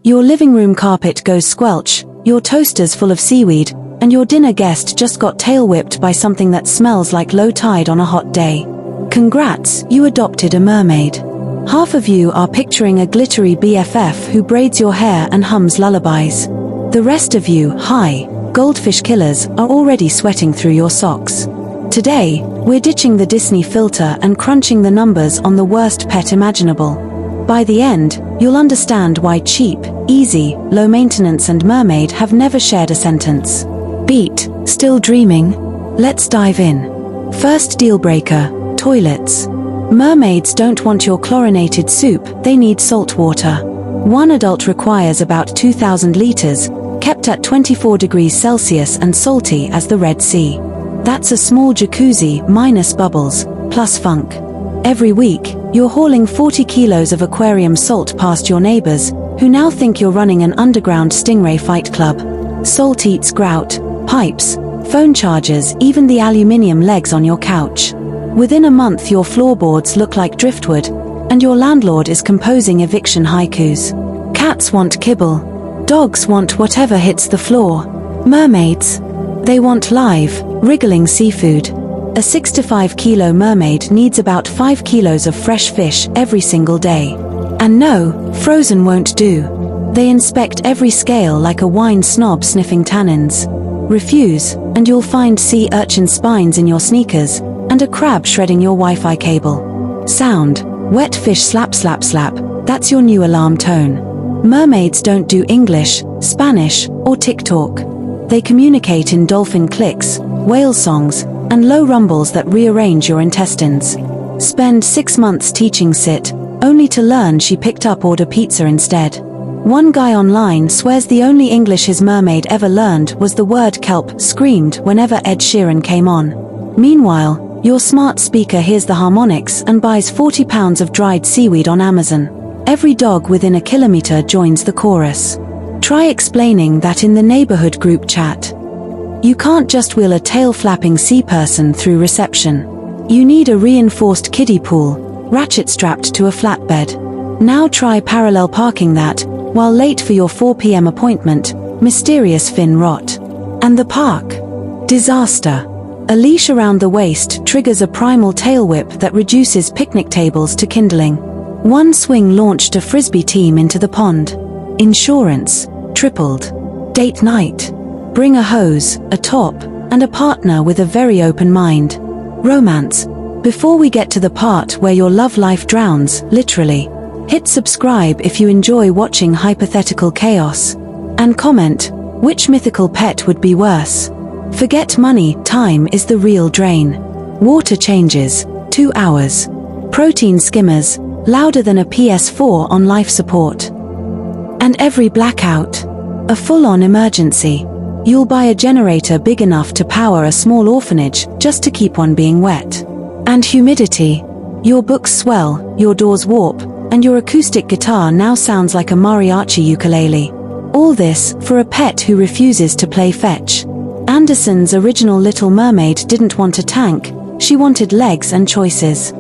Your living room carpet goes squelch, your toaster's full of seaweed, and your dinner guest just got tail-whipped by something that smells like low tide on a hot day. Congrats, you adopted a mermaid. Half of you are picturing a glittery BFF who braids your hair and hums lullabies. The rest of you, goldfish killers, are already sweating through your socks. Today, we're ditching the Disney filter and crunching the numbers on the worst pet imaginable. By the end, you'll understand why cheap, easy, low maintenance and mermaid have never shared a sentence. Beat, still dreaming? Let's dive in. First deal breaker, toilets. Mermaids don't want your chlorinated soup, they need salt water. One adult requires about 2,000 liters, kept at 24 degrees Celsius and salty as the Red Sea. That's a small jacuzzi minus bubbles, plus funk. Every week, you're hauling 40 kilos of aquarium salt past your neighbors, who now think you're running an underground stingray fight club. Salt eats grout, pipes, phone chargers, even the aluminium legs on your couch. Within a month your floorboards look like driftwood, and your landlord is composing eviction haikus. Cats want kibble. Dogs want whatever hits the floor. Mermaids, they want live, wriggling seafood. A 6 to 5 kilo mermaid needs about 5 kilos of fresh fish every single day. And no, frozen won't do. They inspect every scale like a wine snob sniffing tannins. Refuse, and you'll find sea urchin spines in your sneakers, and a crab shredding your Wi-Fi cable. Sound, wet fish slap slap slap, that's your new alarm tone. Mermaids don't do English, Spanish, or TikTok. They communicate in dolphin clicks, whale songs, and low rumbles that rearrange your intestines. Spend 6 months teaching sit, only to learn she picked up order pizza instead. One guy online swears the only English his mermaid ever learned was the word kelp screamed whenever Ed Sheeran came on. Meanwhile, your smart speaker hears the harmonics and buys 40 pounds of dried seaweed on Amazon. Every dog within a kilometer joins the chorus. Try explaining that in the neighborhood group chat. You can't just wheel a tail-flapping sea person through reception. You need a reinforced kiddie pool, ratchet-strapped to a flatbed. Now try parallel parking that, while late for your 4 p.m. appointment, mysterious fin rot. And the park? Disaster. A leash around the waist triggers a primal tail whip that reduces picnic tables to kindling. One swing launched a frisbee team into the pond. Insurance, tripled. Date night. Bring a hose, a top, and a partner with a very open mind. Romance. Before we get to the part where your love life drowns, literally, hit subscribe if you enjoy watching hypothetical chaos. And comment, which mythical pet would be worse? Forget money, time is the real drain. Water changes, 2 hours. Protein skimmers, louder than a PS4 on life support. And every blackout, a full-on emergency. You'll buy a generator big enough to power a small orphanage just to keep one being wet. And humidity. Your books swell, your doors warp, and your acoustic guitar now sounds like a mariachi ukulele. All this for a pet who refuses to play fetch. Anderson's original Little Mermaid didn't want a tank, she wanted legs and choices.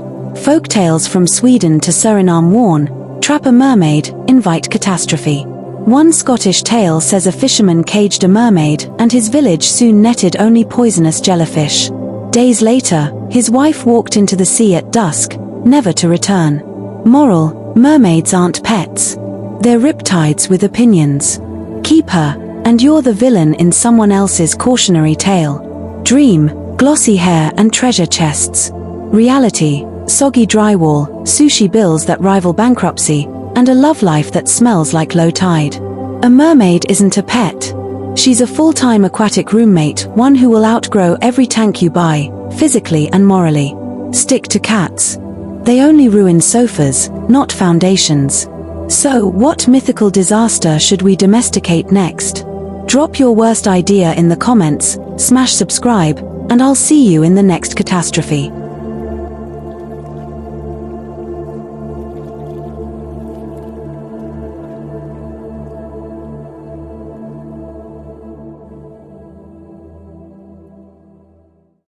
Folktales from Sweden to Suriname warn, trap a mermaid, invite catastrophe. One Scottish tale says a fisherman caged a mermaid, and his village soon netted only poisonous jellyfish. Days later, his wife walked into the sea at dusk, never to return. Moral, mermaids aren't pets. They're riptides with opinions. Keep her, and you're the villain in someone else's cautionary tale. Dream, glossy hair and treasure chests. Reality, soggy drywall, sushi bills that rival bankruptcy, and a love life that smells like low tide. A mermaid isn't a pet. She's a full-time aquatic roommate, one who will outgrow every tank you buy, physically and morally. Stick to cats. They only ruin sofas, not foundations. So, what mythical disaster should we domesticate next? Drop your worst idea in the comments, smash subscribe, and I'll see you in the next catastrophe.